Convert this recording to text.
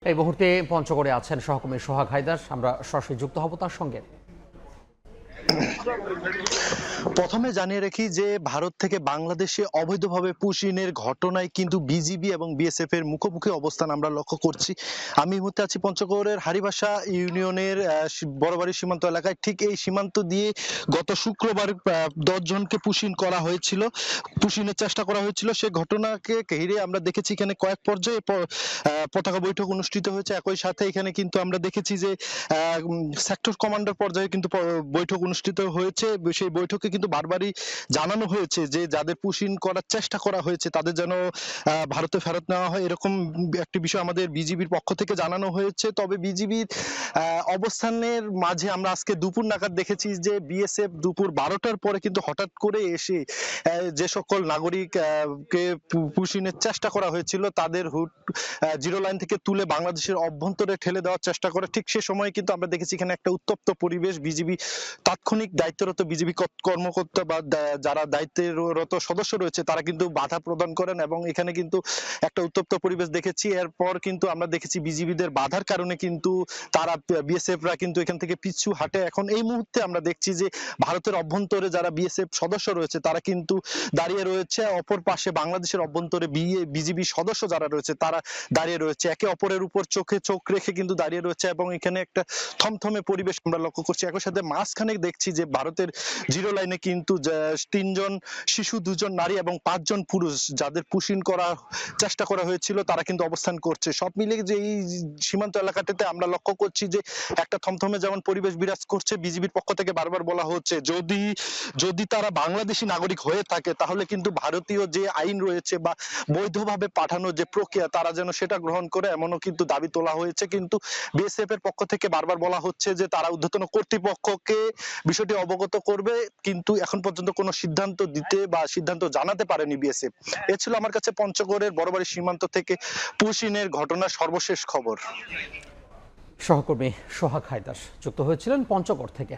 এই মুহূর্তে পঞ্চগড়ে আছেন সহকর্মী সোহাগ হায়দার। আমরা সরাসরি যুক্ত হব তার সঙ্গে। প্রথমে জানিয়ে রাখি যে ভারত থেকে বাংলাদেশে অবৈধভাবে পুশিনের ঘটনায় কিন্তু বিজিবি এবং বিএসএফ এর মুখোমুখি অবস্থান আমরা লক্ষ্য করছি। আমি এই মুহূর্তে আছি পঞ্চগড়ের হারিবাসা ইউনিয়নের বড়বাড়ি সীমান্ত এলাকায়। ঠিক এই সীমান্ত দিয়ে গত শুক্রবার 10 জনকে পুশিন করা হয়েছিল, পুশিনের চেষ্টা করা হয়েছিল। সে ঘটনাকে ঘিরে আমরা দেখেছি এখানে কয়েক পর্যায়ে পতাকা বৈঠক অনুষ্ঠিত হয়েছে। একই সাথে এখানে কিন্তু আমরা দেখেছি যে সেক্টর কমান্ডার পর্যায়ে কিন্তু বৈঠক অনুষ্ঠিত হয়েছে। সেই বৈঠকে কিন্তু বারবারই জানানো হয়েছে যে যাদের পুশিন করার চেষ্টা করা হয়েছে তাদের যেন ভারতে ফেরত নেওয়া হয়, এরকম একটি বিষয় আমাদের বিজিবির পক্ষ থেকে জানানো হয়েছে। তবে বিজিবির অবস্থানের মাঝে আমরা আজকে দুপুর নাগাদ দেখেছি যে বিএসএফ দুপুর 12টার পরে কিন্তু হঠাৎ করে এসে যে সকল নাগরিক কে পুশিনের চেষ্টা করা হয়েছিল তাদের হুট জিরো লাইন থেকে তুলে বাংলাদেশের অভ্যন্তরে ঠেলে দেওয়ার চেষ্টা করে। ঠিক সে সময় কিন্তু আমরা দেখেছি এখানে একটা উত্তপ্ত পরিবেশ। বিজিবি তাৎক্ষণিক দায়িত্বরত বিজিবি কর্মকর্তা বা যারা দায়িত্বরত সদস্য রয়েছে তারা কিন্তু বাধা প্রদান করেন এবং এখানে কিন্তু একটা উত্তপ্ত পরিবেশ দেখেছি। এরপর কিন্তু আমরা দেখেছি বিজিবিদের বাধার কারণে কিন্তু তারা বিএসএফরা কিন্তু এখান থেকে পিছু হাঁটে। এখন এই মুহূর্তে আমরা দেখছি যে ভারতের অভ্যন্তরে যারা বিএসএফ সদস্য রয়েছে তারা কিন্তু দাঁড়িয়ে রয়েছে, অপর পাশে বাংলাদেশের অভ্যন্তরে বিজিবি সদস্য যারা রয়েছে তারা দাঁড়িয়ে রয়েছে, একে অপরের উপর চোখে চোখ রেখে কিন্তু দাঁড়িয়ে রয়েছে এবং এখানে একটা থমথমে পরিবেশ আমরা লক্ষ্য করছি। একই সাথে মাঝখানে দেখছি যে ভারতের জিরো লাইনে কিন্তু 3 জন শিশু, 2 জন নারী এবং 5 জন পুরুষ যাদের পুশিন করার চেষ্টা করা হয়েছিল তারা কিন্তু অবস্থান করছে। সব মিলিয়ে যে এই সীমান্ত এলাকাটাতে আমরা লক্ষ্য করছি যে একটা থমথমে যেমন পরিবেশ বিরাজ করছে। বিজিবির পক্ষ থেকে বারবার বলা হচ্ছে যদি তারা বাংলাদেশি নাগরিক হয়ে থাকে তাহলে কিন্তু ভারতীয় যে আইন রয়েছে বা বৈধভাবে পাঠানোর যে প্রক্রিয়া তারা যেন সেটা গ্রহণ করে, এমনও কিন্তু দাবি তোলা হয়েছে। কিন্তু বিএসএফ এর পক্ষ থেকে বারবার বলা হচ্ছে যে তারা ঊর্ধ্বতন কর্তৃপক্ষকে বিষয়টি অবগত করবে, কিন্তু এখন পর্যন্ত কোনো সিদ্ধান্ত দিতে বা সিদ্ধান্ত জানাতে পারেনি বিএসএফ। এ ছিল আমার কাছে পঞ্চগড়ের বড়বাড়ি সীমান্ত থেকে পুশিনের ঘটনার সর্বশেষ খবর। সহকর্মী সোহাগ হায়দার যুক্ত হয়েছিলেন পঞ্চগড় থেকে।